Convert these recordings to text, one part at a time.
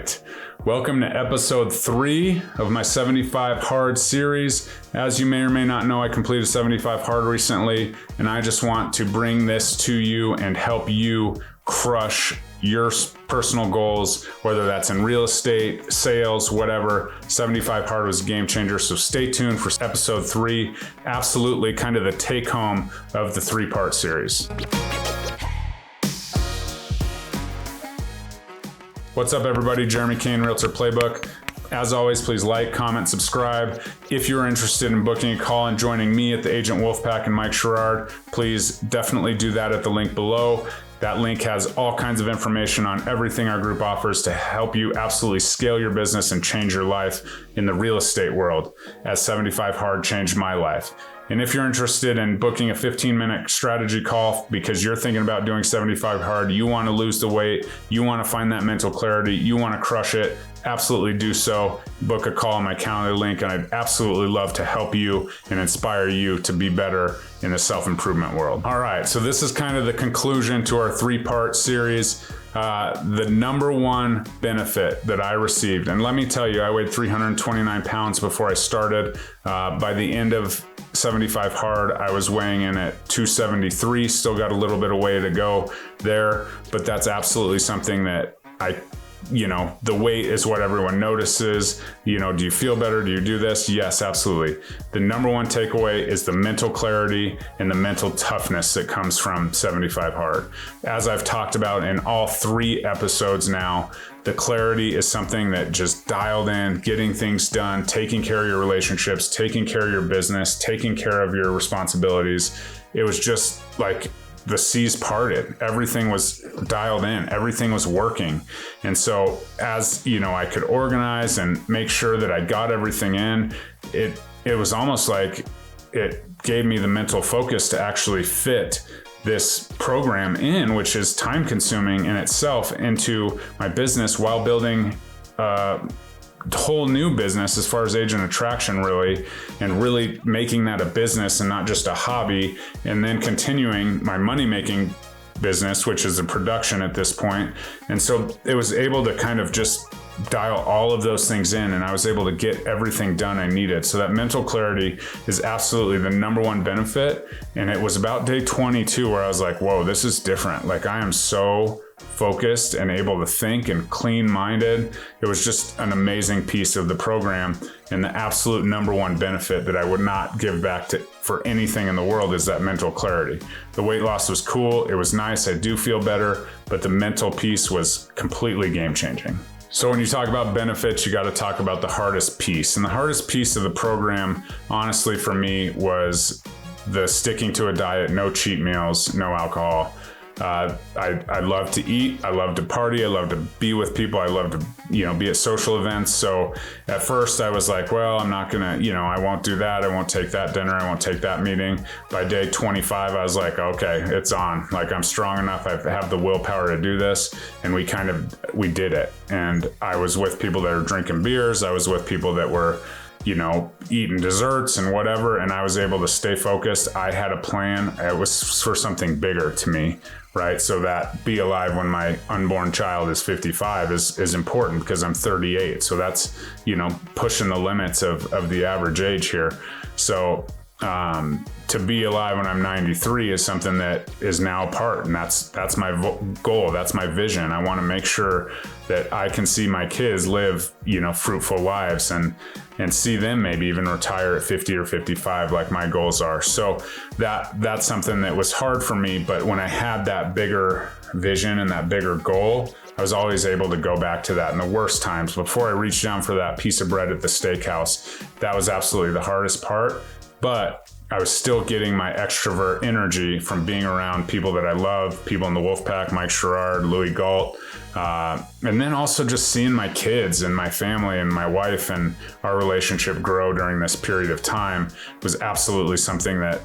right. Welcome to episode 3 of my 75 Hard series. As you may or may not know, I completed 75 Hard recently, and I just want to bring this to you and help you crush your personal goals, whether that's in real estate, sales, whatever. 75 Hard was a game changer, so stay tuned for episode 3. Absolutely kind of the take home of the 3-part series. What's up, everybody? Jeremy Kane, Realtor Playbook. As always, please like, comment, subscribe. If you're interested in booking a call and joining me at the Agent Wolfpack and Mike Sherrard, please definitely do that at the link below. That link has all kinds of information on everything our group offers to help you absolutely scale your business and change your life in the real estate world, as 75 Hard changed my life. And if you're interested in booking a 15-minute strategy call because you're thinking about doing 75 Hard, you want to lose the weight, you want to find that mental clarity, you want to crush it, absolutely do so. Book a call on my calendar link, and I'd absolutely love to help you and inspire you to be better in the self-improvement world. All right, so this is kind of the conclusion to our 3-part series. The number one benefit that I received, and let me tell you, I weighed 329 pounds before I started. By the end of 75 Hard, I was weighing in at 273, still got a little bit of way to go there, but that's absolutely something that the weight is what everyone notices. Do you feel better? Do you do this? Yes, absolutely. The number one takeaway is the mental clarity and the mental toughness that comes from 75 Hard. As I've talked about in all 3 episodes now, the clarity is something that just dialed in, getting things done, taking care of your relationships, taking care of your business, taking care of your responsibilities. It was just like the seas parted. Everything was dialed in. Everything was working. And so as I could organize and make sure that I got everything in, it was almost like it gave me the mental focus to actually fit this program in, which is time consuming in itself, into my business while building whole new business as far as agent attraction, really, and really making that a business and not just a hobby, and then continuing my money-making business, which is a production at this point. And so it was able to kind of just dial all of those things in, and I was able to get everything done I needed. So that mental clarity is absolutely the number one benefit. And it was about day 22 where I was like, whoa, this is different. Like, I am so focused and able to think and clean-minded. It was just an amazing piece of the program, and the absolute number one benefit that I would not give back to for anything in the world is that mental clarity. The weight loss was cool. It was nice. I do feel better, but the mental piece was completely game-changing. So when you talk about benefits, you got to talk about the hardest piece. And the hardest piece of the program, honestly, for me, was the sticking to a diet, no cheat meals, no alcohol. I love to eat. I love to party. I love to be with people. I love to, be at social events. So at first I was like, well, I'm not going to, I won't do that. I won't take that dinner. I won't take that meeting. By day 25, I was like, okay, it's on. Like, I'm strong enough. I have the willpower to do this. And we did it. And I was with people that were drinking beers. I was with people that were, eating desserts and whatever. And I was able to stay focused. I had a plan. It was for something bigger to me, right? So that be alive when my unborn child is 55 is important, because I'm 38. So that's, pushing the limits of the average age here. So to be alive when I'm 93 is something that is now a part, and that's my goal. That's my vision. I want to make sure that I can see my kids live, fruitful lives and see them maybe even retire at 50 or 55 like my goals are. So that's something that was hard for me, but when I had that bigger vision and that bigger goal, I was always able to go back to that in the worst times. Before I reached down for that piece of bread at the steakhouse, that was absolutely the hardest part, but I was still getting my extrovert energy from being around people that I love, people in the Wolfpack, Mike Sherrard, Louis Galt, and then also just seeing my kids and my family and my wife and our relationship grow during this period of time was absolutely something that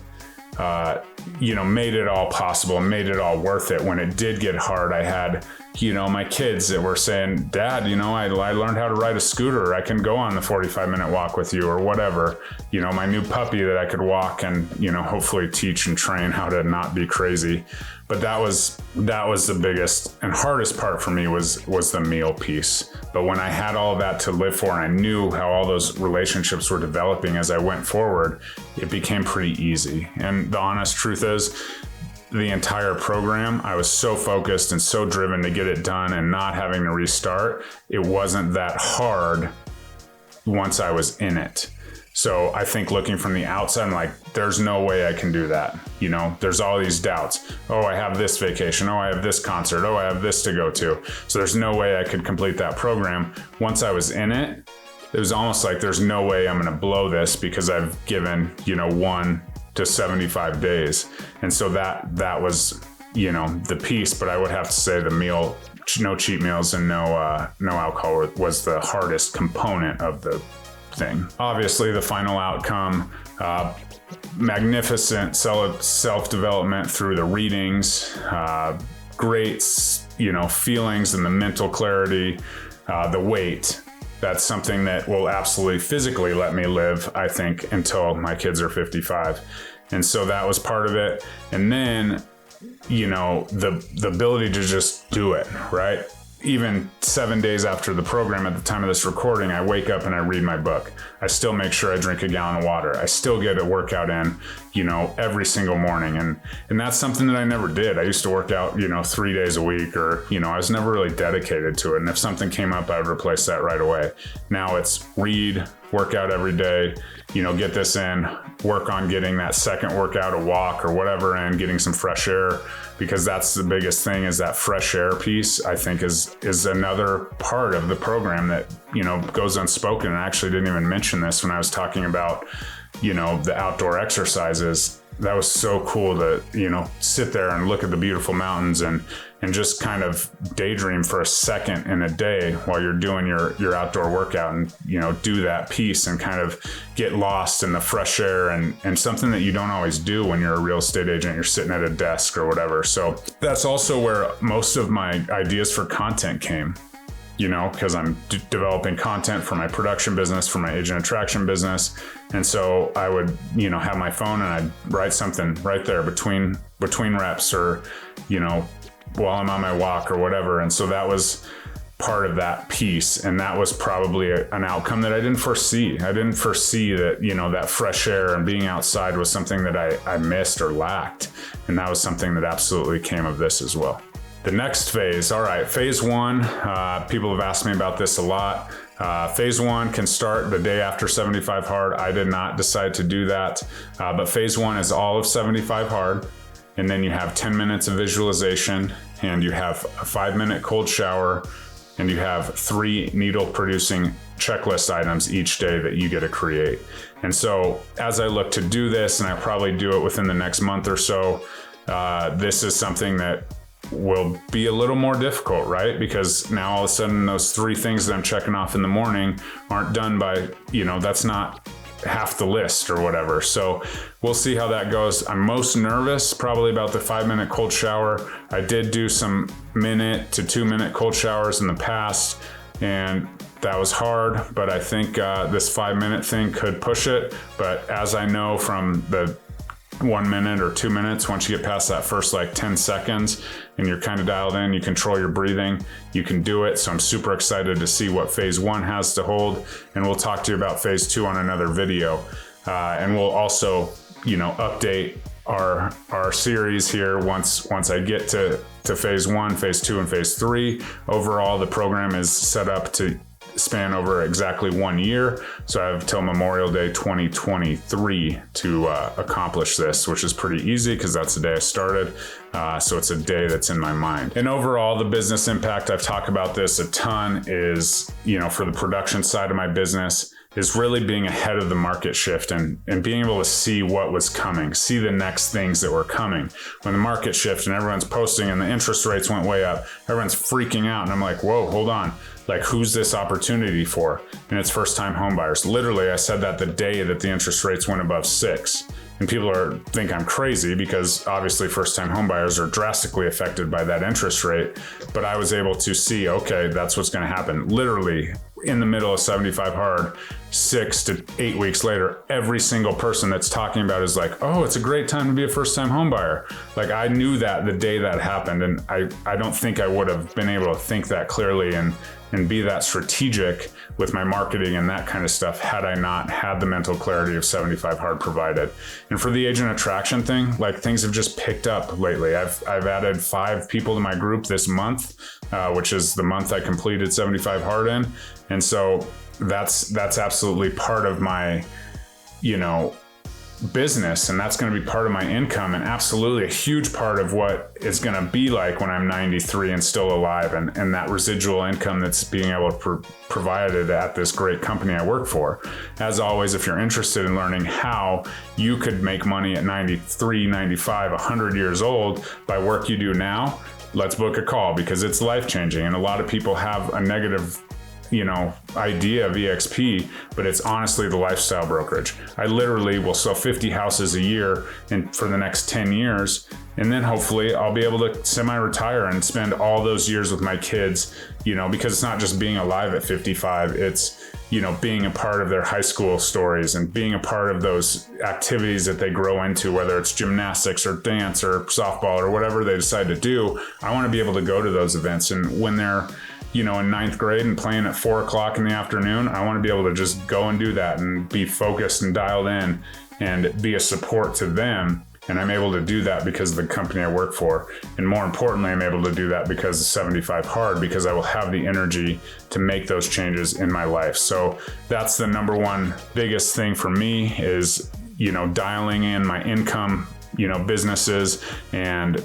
made it all possible, made it all worth it. When it did get hard, I had, my kids that were saying, Dad, I learned how to ride a scooter. I can go on the 45-minute walk with you or whatever. My new puppy that I could walk and, hopefully teach and train how to not be crazy. But that was the biggest and hardest part for me was the meal piece. But when I had all of that to live for and I knew how all those relationships were developing as I went forward, it became pretty easy. And the honest truth is, the entire program, I was so focused and so driven to get it done and not having to restart. It wasn't that hard once I was in it. So I think looking from the outside, I'm like, there's no way I can do that. There's all these doubts. Oh, I have this vacation. Oh, I have this concert. Oh, I have this to go to. So there's no way I could complete that program. Once I was in it, it was almost like there's no way I'm going to blow this because I've given, 1 to 75 days. And so that was, the piece, but I would have to say the meal, no cheat meals and no alcohol was the hardest component of the thing. Obviously the final outcome, magnificent self-development through the readings, great, feelings and the mental clarity, the weight. That's something that will absolutely physically let me live, I think, until my kids are 55. And so that was part of it. And then, the ability to just do it, right? Even 7 days after the program, at the time of this recording, I wake up and I read my book. I still make sure I drink a gallon of water. I still get a workout in, every single morning. And that's something that I never did. I used to work out, 3 days a week or, I was never really dedicated to it. And if something came up, I would replace that right away. Now it's read, workout every day, get this in, work on getting that second workout, a walk or whatever, and getting some fresh air, because that's the biggest thing is that fresh air piece, I think is another part of the program that, goes unspoken. And I actually didn't even mention this when I was talking about, the outdoor exercises. That was so cool to, sit there and look at the beautiful mountains and just kind of daydream for a second in a day while you're doing your outdoor workout and, do that piece and kind of get lost in the fresh air and something that you don't always do when you're a real estate agent. You're sitting at a desk or whatever. So that's also where most of my ideas for content came. Because I'm developing content for my production business, for my agent attraction business. And so I would, have my phone and I'd write something right there between reps or, while I'm on my walk or whatever. And so that was part of that piece. And that was probably an outcome that I didn't foresee. I didn't foresee that, that fresh air and being outside was something that I missed or lacked. And that was something that absolutely came of this as well. The next phase, all right, phase 1, people have asked me about this a lot. Phase 1 can start the day after 75 hard. I did not decide to do that, but phase 1 is all of 75 hard. And then you have 10 minutes of visualization and you have a 5-minute cold shower and you have 3 needle producing checklist items each day that you get to create. And so as I look to do this, and I'll probably do it within the next month or so, this is something that will be a little more difficult, right? Because now all of a sudden those 3 things that I'm checking off in the morning aren't done by, that's not half the list or whatever. So we'll see how that goes. I'm most nervous probably about the 5-minute cold shower. I did do some 1 to 2 minute cold showers in the past and that was hard, but I think this 5-minute thing could push it. But as I know from the 1 minute or 2 minutes, once you get past that first 10 seconds and you're kind of dialed in, you control your breathing, you can do it. So I'm super excited to see what phase 1 has to hold. And we'll talk to you about phase 2 on another video. And we'll also, update our series here once I get to phase 1, phase 2, and phase 3. Overall, the program is set up to span over exactly 1 year. So I have till Memorial Day 2023 to accomplish this, which is pretty easy because that's the day I started. So it's a day that's in my mind. And overall, the business impact, I've talked about this a ton, is, for the production side of my business, is really being ahead of the market shift and being able to see what was coming, see the next things that were coming. When the market shifted and everyone's posting and the interest rates went way up, everyone's freaking out. And I'm like, whoa, hold on. Who's this opportunity for? And it's first time home buyers. Literally, I said that the day that the interest rates went above 6. And people think I'm crazy because obviously first-time homebuyers are drastically affected by that interest rate. But I was able to see, okay, that's what's going to happen. Literally in the middle of 75 hard, 6 to 8 weeks later, every single person that's talking about is like, oh, it's a great time to be a first-time homebuyer. Like, I knew that the day that happened, and I don't think I would have been able to think that clearly and be that strategic with my marketing and that kind of stuff had I not had the mental clarity of 75 hard provided. And for the agent attraction thing, like, things have just picked up lately. I've added 5 people to my group this month, which is the month I completed 75 hard in. And so that's absolutely part of my, business, and that's going to be part of my income, and absolutely a huge part of what it's going to be like when I'm 93 and still alive, and that residual income that's being able to provided at this great company I work for. As always, if you're interested in learning how you could make money at 93, 95, 100 years old by work you do now, let's book a call, because it's life-changing. And a lot of people have a negative idea of EXP, but it's honestly the lifestyle brokerage. I literally will sell 50 houses a year and for the next 10 years. And then hopefully I'll be able to semi-retire and spend all those years with my kids, because it's not just being alive at 55, it's, being a part of their high school stories and being a part of those activities that they grow into, whether it's gymnastics or dance or softball or whatever they decide to do. I want to be able to go to those events. And when they're in 9th grade and playing at 4:00 in the afternoon, I want to be able to just go and do that and be focused and dialed in and be a support to them. And I'm able to do that because of the company I work for. And more importantly, I'm able to do that because of 75 hard, because I will have the energy to make those changes in my life. So that's the number one biggest thing for me is, dialing in my income, businesses, and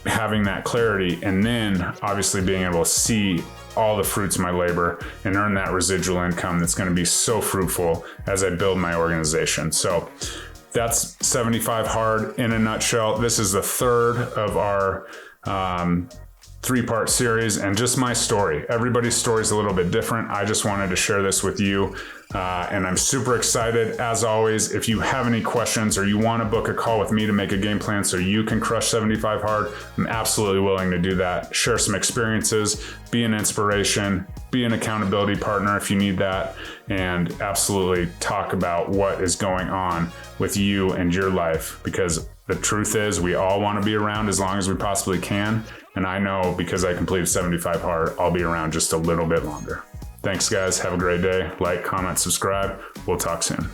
having that clarity. And then obviously being able to see all the fruits of my labor and earn that residual income that's going to be so fruitful as I build my organization. So that's 75 hard in a nutshell. This is the third of our 3-part series, and just my story. Everybody's story is a little bit different. I just wanted to share this with you. And I'm super excited. As always, if you have any questions or you want to book a call with me to make a game plan so you can crush 75 hard, I'm absolutely willing to do that. Share some experiences, be an inspiration, be an accountability partner if you need that, and absolutely talk about what is going on with you and your life, because the truth is we all want to be around as long as we possibly can. And I know because I completed 75 hard, I'll be around just a little bit longer. Thanks, guys. Have a great day. Like, comment, subscribe. We'll talk soon.